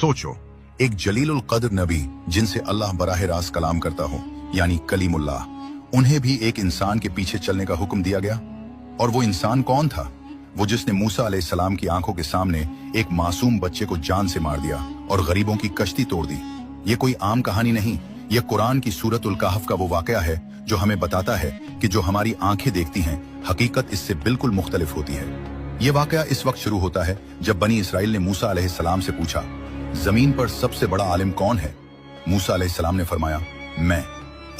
सोचो, एक जलीलुल कद्र नबी जिनसे अल्लाह बराह रास्त कलाम करता हो, यानी कलीमुल्लाह, उन्हें भी एक इंसान के पीछे चलने का हुक्म दिया गया। और वो इंसान कौन था? वो जिसने मूसा अलैहिस्सलाम की आंखों के सामने एक मासूम बच्चे को जान से मार दिया और गरीबों की कश्ती तोड़ दी। ये कोई आम कहानी नहीं, ये कुरान की सूरतुल कहफ का वो वाकया है जो हमें बताता है कि जो हमारी आंखें देखती हैं, हकीकत इससे बिल्कुल मुख्तलिफ होती है। ये वाकया इस वक्त शुरू होता है जब बनी इसराइल ने मूसा अलैहिस्सलाम से पूछा, जमीन पर सबसे बड़ा आलिम कौन है? मूसा अलैहिस्सलाम ने फरमाया, मैं।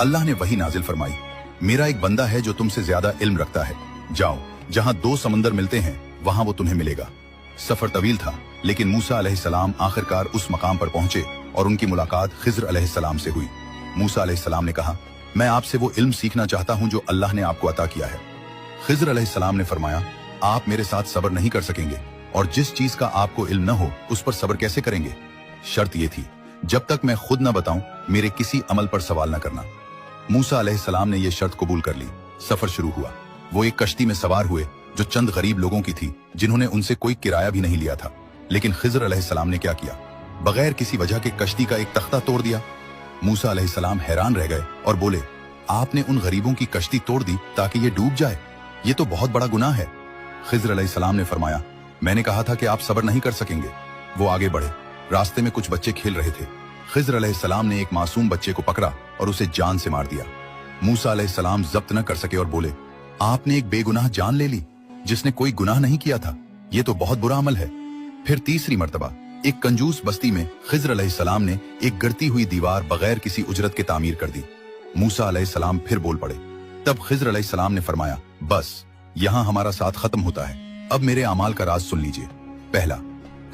अल्लाह ने वही नाजिल फरमाई, मेरा एक बंदा है जो तुमसे ज्यादा इल्म रखता है, जाओ, जहां दो समंदर मिलते हैं वहां वो तुम्हें मिलेगा। सफर तवील था, लेकिन मूसा अलैहिस्सलाम आखिरकार उस मकाम पर पहुंचे और उनकी मुलाकात खिज्र अलैहिस्सलाम से हुई। मूसा अलैहिस्सलाम ने कहा, मैं आपसे वो इल्म सीखना चाहता हूं जो अल्लाह ने आपको अता किया है। खिज्र अलैहिस्सलाम ने फरमाया, आप मेरे साथ सब्र नहीं कर सकेंगे, और जिस चीज का आपको इल्म न हो उस पर सब्र कैसे करेंगे? शर्त ये थी, जब तक मैं खुद न बताऊं मेरे किसी अमल पर सवाल न करना। मूसा अलैहिस्सलाम ने यह शर्त कबूल कर ली। सफर शुरू हुआ। वो एक कश्ती में सवार हुए जो चंद गरीब लोगों की थी, जिन्होंने उनसे कोई किराया भी नहीं लिया था। लेकिन खिज्र अलैहिस्सलाम ने क्या किया? बगैर किसी वजह के कश्ती का एक तख्ता तोड़ दिया। मूसा अलैहिस्सलाम हैरान रह गए और बोले, आपने उन गरीबों की कश्ती तोड़ दी ताकि ये डूब जाए? ये तो बहुत बड़ा गुनाह है। खिज्र अलैहिस्सलाम ने फरमाया, मैंने कहा था कि आप सब्र नहीं कर सकेंगे। वो आगे बढ़े। रास्ते में कुछ बच्चे खेल रहे थे। खिज्र अलैहिस्सलाम ने एक मासूम बच्चे को पकड़ा और उसे जान से मार दिया। मूसा अलैहिस्सलाम जब्त न कर सके और बोले, आपने एक बेगुनाह जान ले ली जिसने कोई गुनाह नहीं किया था। ये तो बहुत बुरा अमल है। फिर तीसरी मर्तबा एक कंजूस बस्ती में खिज्र अलैहिस्सलाम ने एक गिरती हुई दीवार बगैर किसी उजरत के तामीर कर दी। मूसा अलैहिस्सलाम फिर बोल पड़े। तब खिज्र अलैहिस्सलाम ने फरमाया, बस यहाँ हमारा साथ खत्म होता है। अब मेरे अमाल का राज सुन लीजिए। पहला,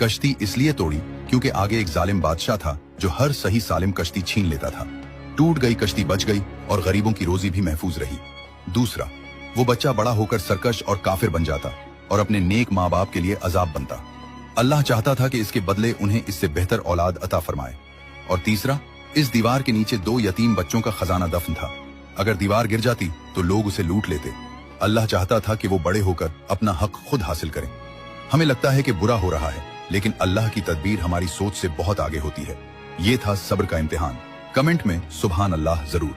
कश्ती इसलिए तोड़ी क्योंकि आगे एक जालिम बादशाह था जो हर सही सालिम कश्ती छीन लेता था। टूट गई कश्ती बच गई और गरीबों की रोजी भी महफूज रही। दूसरा, वो बच्चा बड़ा होकर सरकश और काफिर बन जाता और अपने नेक माँ बाप के लिए अजाब बनता। अल्लाह चाहता था कि इसके बदले उन्हें इससे बेहतर औलाद अता फरमाए। और तीसरा, इस दीवार के नीचे दो यतीम बच्चों का खजाना दफन था। अगर दीवार गिर जाती तो लोग उसे लूट लेते। अल्लाह चाहता था कि वो बड़े होकर अपना हक खुद हासिल करें। हमें लगता है कि बुरा हो रहा है, लेकिन अल्लाह की तदबीर हमारी सोच से बहुत आगे होती है। ये था सब्र का इम्तिहान। कमेंट में सुभान अल्लाह जरूर।